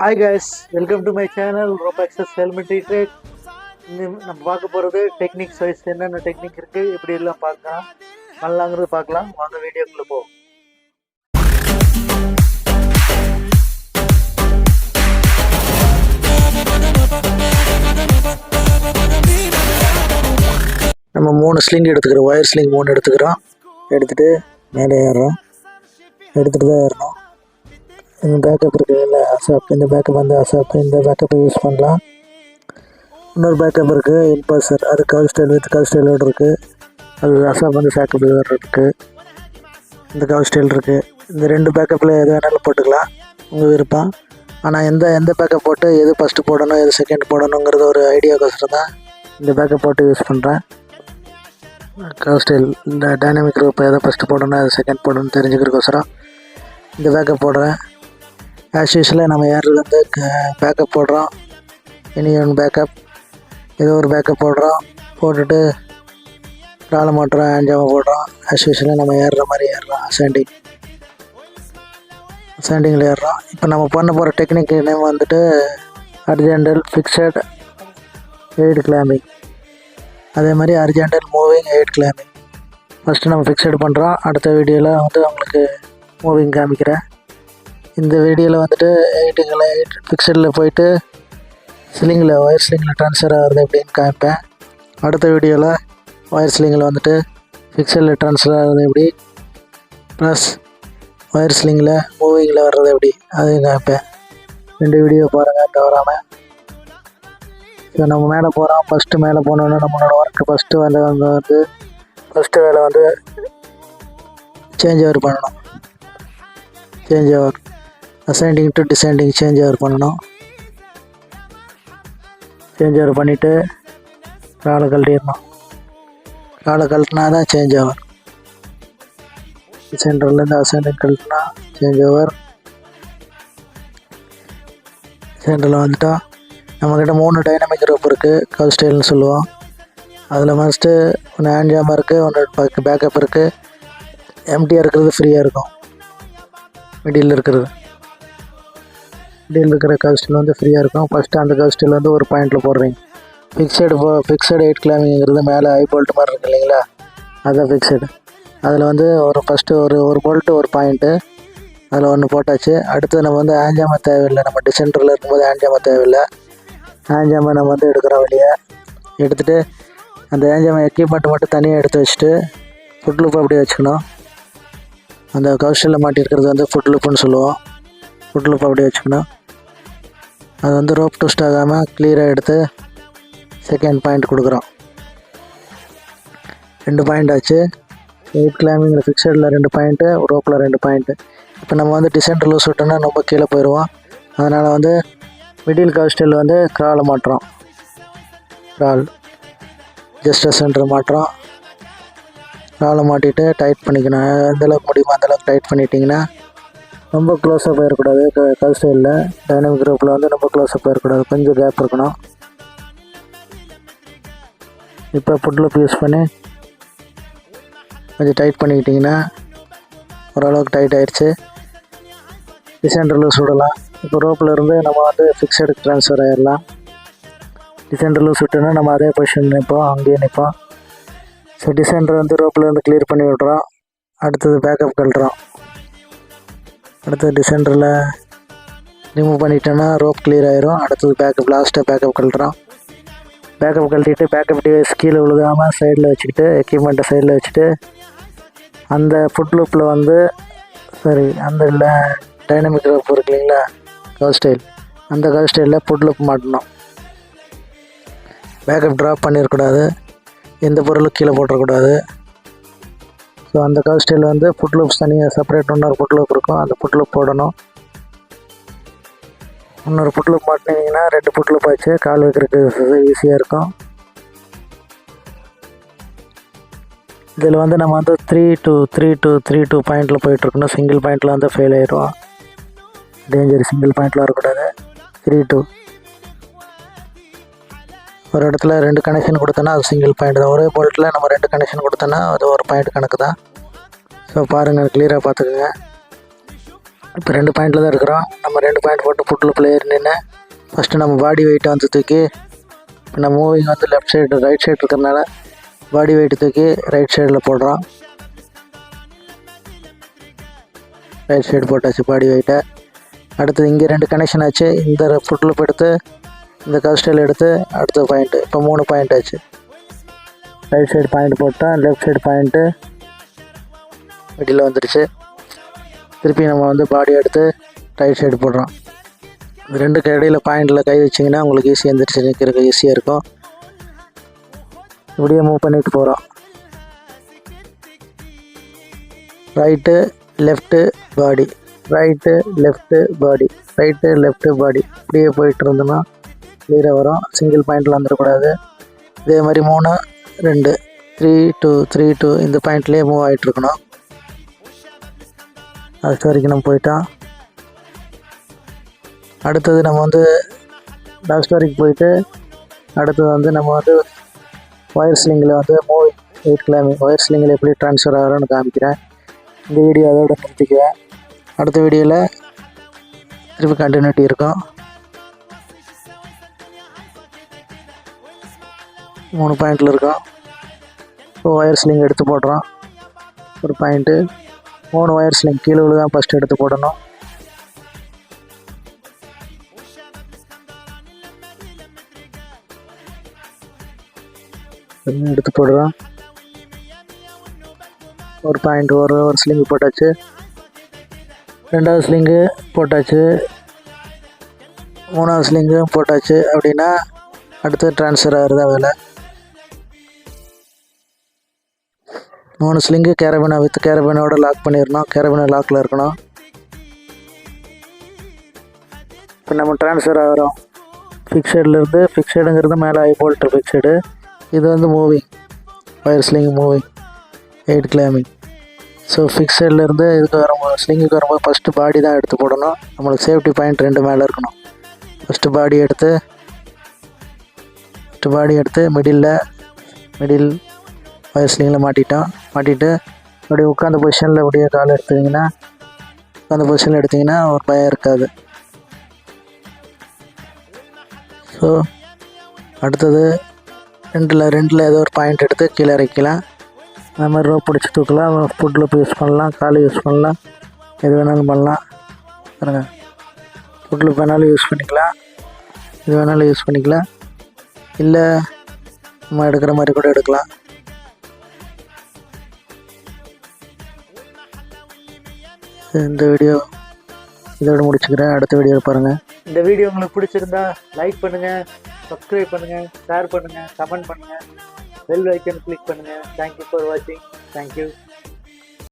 Hi guys, welcome to my channel rope access helmet trade. நம்ம பார்க்க போகிறது டெக்னிக்ஸ் வைஸ் என்னென்ன டெக்னிக் இருக்குது, இப்படி எல்லாம் பார்க்கலாம் பண்ணலாங்கிறது பார்க்கலாம். வாங்க வீடியோக்குள்ளே போவோம். நம்ம 3 ஸ்லிங் எடுத்துக்கிறோம். ஒயர் ஸ்லிங் 3 எடுத்துக்கிறோம். எடுத்துகிட்டு மேலே ஏறுறோம். எடுத்துகிட்டு தான் ஏறணும். இந்த பேக்கப் இருக்குது இல்லை அசாப், இந்த பேக்கப் வந்து அசாப், இந்த பேக்கப்பை யூஸ் பண்ணலாம். இன்னொரு பேக்கப் இருக்குது இம்பல்சர், அது கவ் ஸ்டைல் வித் கவ் ஸ்டைலோடு இருக்குது. அது அசாப் வந்து பேக்கப் இருக்குது. இந்த கவ் ஸ்டைல் இருக்குது. இந்த 2 பேக்கப்பில் எது வேணாலும் போட்டுக்கலாம், உங்கள் விருப்பம். ஆனால் எந்த பேக்கப் போட்டு எது ஃபஸ்ட்டு போடணும் எது செகண்ட் போடணுங்கிறது ஒரு ஐடியாக்கோசரம் தான் இந்த பேக்கப் போட்டு யூஸ் பண்ணுறேன். கவ் ஸ்டைல் இந்த டைனமிக் ரூப் எதை ஃபஸ்ட்டு போடணும் எது செகண்ட் போடணும்னு தெரிஞ்சுக்கிறதுக்கோசரம் இந்த பேக்கப் போடுறேன். ஆஸ் யூஸ்வலாக நம்ம ஏறுறது வந்து பேக்கப் போடுறோம். இனி ஒன் பேக்கப், ஏதோ ஒரு பேக்கப் போடுறோம். போட்டுட்டு ராலை மாட்டுறோம், ஹேண்ட்ஜாமை போடுறோம். ஆஸ் யூஸ்வலாக நம்ம ஏறுற மாதிரி ஏறுறோம். அசேண்டிங்கில் ஏறுறோம். இப்போ நம்ம பண்ண போகிற டெக்னிக் நேம் வந்துட்டு ஹரிசாண்டல் ஃபிக்ஸட் எய்ட் கிளாம்பிங், அதே மாதிரி horizontal moving eight clamping. First நம்ம ஃபிக்ஸட் பண்ணுறோம். அடுத்த வீடியோவில் வந்து உங்களுக்கு மூவிங் காமிக்கிறேன். இந்த வீடியோவில் வந்துட்டு எயிட் ஃபிக்ஸடில் போயிட்டு ஒயர் ஸ்லிங்கில் ட்ரான்ஸ்ஃபர் ஆகிறது எப்படின்னு காமிப்பேன். அடுத்த வீடியோவில் ஒயர் ஸ்லிங்கில் வந்துட்டு ஃபிக்ஸடில் ட்ரான்ஸ்ஃபர் ஆகிறது எப்படி, ப்ளஸ் ஒயர் ஸ்லிங்கில் மூவிங்கில் வர்றது எப்படி அதையும் காமிப்பேன். 2 வீடியோ பாருங்கள் தவறாமல். ஸோ நம்ம மேலே போகிறோம். ஃபஸ்ட்டு மேலே போனோன்னா நம்மளோட ஒர்க்கு ஃபஸ்ட்டு வேலை வந்து சேஞ்ச் ஓவர் பண்ணணும். Change over ascending to descending change over பண்ணணும். சேஞ்ச் ஓவர் பண்ணிவிட்டு காலை கழட்டிடணும். காலை கழட்டினா தான் சேஞ்ச் ஓவர். சென்டர்லேருந்து அசெண்டிங் கழட்டினா சேஞ்ச் ஓவர். சென்டரில் வந்துட்டோம். நம்மக்கிட்ட 3 டைனமிக் ரோப் இருக்குது, கவ் ஸ்டைல்னு சொல்லுவோம். அதில் ஃபஸ்ட்டு ஒன்று ஹேண்ட் ஜாமாக இருக்குது, ஒன்று பேக்கப் இருக்குது. எம்டியாக இருக்கிறது ஃப்ரீயாக இருக்கும். மிடில் இருக்கிற கவ் ஸ்டைல் வந்து ஃப்ரீயாக இருக்கும். ஃபஸ்ட்டு அந்த கவ் ஸ்டைல் வந்து ஒரு பாயிண்டில் போடுறீங்க. ஃபிக்ஸடு எயிட் கிளாம்பிங்கிறது மேலே ஐ போல்ட் மாதிரி இருக்குது இல்லைங்களா, அதுதான் ஃபிக்ஸடு. அதில் வந்து ஃபஸ்ட்டு ஒரு போல்ட்டு ஒரு பாயிண்ட்டு, அதில் ஒன்று போட்டாச்சு. அடுத்து நம்ம வந்து ஹேண்ட்ஜாமை தேவையில்லை. நம்ம டிசென்டரில் இருக்கும்போது ஹேண்ட்ஜாமை தேவையில்லை. ஹேண்ட்ஜாமை நம்ம வந்து எடுக்கிறோம் வெளியே. எடுத்துகிட்டு அந்த ஹேண்ட்ஜாமை எக்யூப்மெண்ட் மட்டும் தனியாக எடுத்து வச்சுட்டு ஃபுட் லூப் அப்படியே வச்சுக்கணும். அந்த கவ் ஸ்டைலில் மாட்டியிருக்கிறது வந்து ஃபுட் லூப்புன்னு சொல்லுவோம். ஃபுட் லூப் அப்படியே வச்சுக்கணும். அது வந்து ரோப் ட்விஸ்ட் ஆகாமல் கிளியராக எடுத்து செகண்ட் பாயிண்ட் கொடுக்குறோம். 2 பாயிண்ட் ஆச்சு. எயிட் கிளாம்பிங்கில் ஃபிக்ஸடில் 2 பாயிண்ட்டு, ரோப்பில் 2 பாயிண்ட்டு. இப்போ நம்ம வந்து டிசென்டர் லூஸ் விட்டோன்னா ரொம்ப கீழே போயிடுவோம். அதனால் வந்து மிடில் கவ் ஸ்டைல் வந்து கிராலை மாட்டுறோம். கிரால் ஜஸ்ட் சென்டர் மாட்டுறோம். கிராலை மாட்டிட்டு டைட் பண்ணிக்கணும். எந்தளவுக்கு முடியுமோ அந்தளவுக்கு டைட் பண்ணிட்டிங்கன்னா ரொம்ப க்ளோஸாக போயிடக்கூடாது. கவ் ஸ்டைலில் டைனமிக் ரோப்பில் வந்து ரொம்ப க்ளோஸாக போயிடக்கூடாது, கொஞ்சம் கேப் இருக்கணும். இப்போ ஃபுட் லூப் யூஸ் பண்ணி கொஞ்சம் டைட் பண்ணிக்கிட்டிங்கன்னா ஓரளவுக்கு டைட் ஆகிடுச்சு. டிசென்டர் லூஸ் விடலாம். இப்போ ரோப்பில் இருந்து நம்ம வந்து ஃபிக்ஸடுக்கு ட்ரான்ஸ்ஃபர் ஆகிடலாம். டிசென்டர் லூஸ் விட்டோன்னா நம்ம அதே பொசிஷன் நிற்போம், அங்கேயே நிற்போம். ஸோ டிசென்டர் வந்து ரோப்பில் இருந்து கிளியர் பண்ணி விட்றோம். அடுத்தது பேக்கப் கழட்டுறோம். அடுத்தது டிசென்டரில் ரிமூவ் பண்ணிட்டோன்னா ரோப் கிளியர் ஆயிரும். அடுத்தது லாஸ்ட்டாக பேக்கப் கழட்டுறோம். பேக்கப் கழட்டிட்டு பேக்கப் டிவைஸ் கீழே விழுகாமல் சைடில் வச்சுக்கிட்டு எக்யூப்மெண்ட்டை சைடில் வச்சுட்டு அந்த ஃபுட் லூப்பில் வந்து அந்த டைனமிக் ரோப் இருக்கு இல்லைங்களா, கவ் ஸ்டைல், அந்த கவ் ஸ்டைலில் ஃபுட் லூப் மாட்டணும். பேக்கப் ட்ராப் பண்ணிடக்கூடாது, எந்த பொருளும் கீழே போட்டுறக்கூடாது. ஸோ அந்த கவ் ஸ்டைல் வந்து ஃபுட் லூப்ஸ் தனியாக செப்பரேட் இன்னொரு ஃபுட் லூப் இருக்கும், அந்த ஃபுட் லூப் போடணும். இன்னொரு ஃபுட் லூப் மாட்டினீங்கன்னா 2 ஃபுட் லூப் ஆச்சு. கால் வைக்கிறதுக்கு ஈஸியாக இருக்கும். இதில் வந்து நம்ம வந்து 3-2 பாயிண்டில் போயிட்டுருக்கணும். சிங்கிள் பாயிண்டில் வந்து ஃபெயில் ஆயிடுவோம். டேஞ்சர், சிங்கிள் பாயிண்டில் வரக்கூடாது. 3-2 ஒரு இடத்துல 2 கனெக்ஷன் கொடுத்தோன்னா அது சிங்கிள் பாயிண்ட் தான். ஒரே போல்ட்டில் நம்ம 2 கனெக்ஷன் கொடுத்தோன்னா அது ஒரு பாயிண்ட் கணக்கு தான். ஸோ பாருங்கள், கிளியராக பார்த்துக்குங்க. இப்போ 2 பாயிண்டில் தான் இருக்கிறோம். நம்ம 2 பாயிண்ட் போட்டு ஃபுட்டில் பிளேயர் நின்று ஃபஸ்ட்டு நம்ம பாடி வெயிட்டை வந்து தூக்கி, இப்போ நம்ம மூவிங் வந்து லெஃப்ட் சைடு ரைட் சைடு இருக்கிறதுனால பாடி வெயிட்டு தூக்கி ரைட் சைடில் போடுறோம். ரைட் சைடு போட்டாச்சு பாடி வெயிட்டை. அடுத்தது இங்கே 2 கனெக்ஷன் ஆச்சு. இந்த ஃபுட்டில் எடுத்து இந்த கஸ்டைல் எடுத்து அடுத்த பாயிண்ட்டு. இப்போ 3 பாயிண்ட் ஆச்சு. ரைட் சைடு பாயிண்ட் போட்டால் லெஃப்ட் சைடு பாயிண்ட்டு மிடில் வந்துடுச்சு. திருப்பி நம்ம வந்து பாடி எடுத்து ரைட் சைடு போடுறோம். இந்த 2க்கு இடையில் பாயிண்டில் கை வச்சிங்கன்னா உங்களுக்கு ஈஸியாக எழுந்திரிச்சு நிற்கிறதுக்கு ஈஸியாக இருக்கும். இப்படியே மூவ் பண்ணிட்டு போகிறோம். ரைட்டு லெஃப்ட்டு பாடி, ரைட்டு லெஃப்ட்டு பாடி, ரைட்டு லெஃப்ட்டு பாடி, இப்படியே போயிட்டு இருந்தோன்னா கிளியராக வரும். சிங்கிள் பாயிண்டில் வந்துடக்கூடாது. இதே மாதிரி 3 2 3 2 3 2 இந்த பாயிண்ட்லேயே மூவ் ஆகிட்டுருக்கணும். அது வரைக்கும் நம்ம போயிட்டோம். அடுத்தது நம்ம வந்து லாஸ்ட் வரைக்கும் போயிட்டு அடுத்தது வந்து நம்ம வந்து ஒயர் ஸ்லிங்கில் வந்து மூவிங் 8 கிளாமிங் ஒயர் ஸ்லிங்கில் எப்படி ட்ரான்ஸ்ஃபர் ஆகிறோன்னு காமிக்கிறேன். இந்த வீடியோ அதோட நிறுத்திக்குவேன். அடுத்த வீடியோவில் திருப்பி கண்டினியூட்டி இருக்கும். 3 பாயிண்டில் இருக்கோம். இப்போ ஒயர் ஸ்லிங் எடுத்து போடுறோம். ஒரு பாயிண்ட்டு 3 ஒயர் ஸ்லிங் கீழே தான் ஃபஸ்ட்டு எடுத்து போடணும். எடுத்து போடுறோம். ஒரு பாயிண்ட் ஒரு ஸ்லிங்கு போட்டாச்சு. 2வது ஸ்லிங்கு போட்டாச்சு. 3வது ஸ்லிங்கு போட்டாச்சு. அப்படின்னா அடுத்து ட்ரான்ஸ்ஃபர் ஆகுறதா வேலை. 3 ஸ்லிங்கு கேரபினை வித் கேரபினோட லாக் பண்ணிடணும். கேரபினை லாக்கில் இருக்கணும். இப்போ நம்ம ட்ரான்ஸ்ஃபர் ஆகிறோம். ஃபிக்ஸட்லேருந்து ஃபிக்ஸடுங்கிறது மேலே ஹை போல்ட்ரு ஃபிக்ஸடு. இது வந்து moving wire sling moving 8 clamping. So ஃபிக்ஸட்லேருந்து இதுக்கு வரும்போது ஸ்லிங்குக்கு வரும்போது ஃபஸ்ட்டு பாடி தான் எடுத்து போடணும். நம்மளுக்கு சேஃப்டி பாயிண்ட் 2 மேலே இருக்கணும். ஃபஸ்ட்டு பாடி எடுத்து மிடில் ஒயர் ஸ்லிங்கில் மாட்டிட்டு அப்படியே உட்காந்த பொசிஷனில் அப்படியே கால் எடுத்தீங்கன்னா ஒரு பயம் இருக்காது. ஸோ அடுத்தது ரெண்டில் ஏதோ ஒரு பாயிண்ட் எடுத்து கீழே இறக்கலாம். அந்த மாதிரி ரோப் பிடிச்சி தூக்கலாம். ஃபுட் லூப் யூஸ் பண்ணலாம், கால் யூஸ் பண்ணலாம், எது வேணாலும் பண்ணலாம். பாருங்க, ஃபுட் லூப் வேணாலும் யூஸ் பண்ணிக்கலாம், இது வேணாலும் யூஸ் பண்ணிக்கலாம். இல்லை நம்ம எடுக்கிற மாதிரி கூட எடுக்கலாம். இந்த வீடியோ இதோட முடிச்சுக்கிறேன். அடுத்த வீடியோ பாருங்கள். இந்த வீடியோ உங்களுக்கு பிடிச்சிருந்தா லைக் பண்ணுங்கள், சப்ஸ்கிரைப் பண்ணுங்கள், ஷேர் பண்ணுங்கள், கமெண்ட் பண்ணுங்கள், பெல் ஐக்கன் கிளிக் பண்ணுங்கள். தேங்க்யூ ஃபார் வாட்சிங். தேங்க்யூ.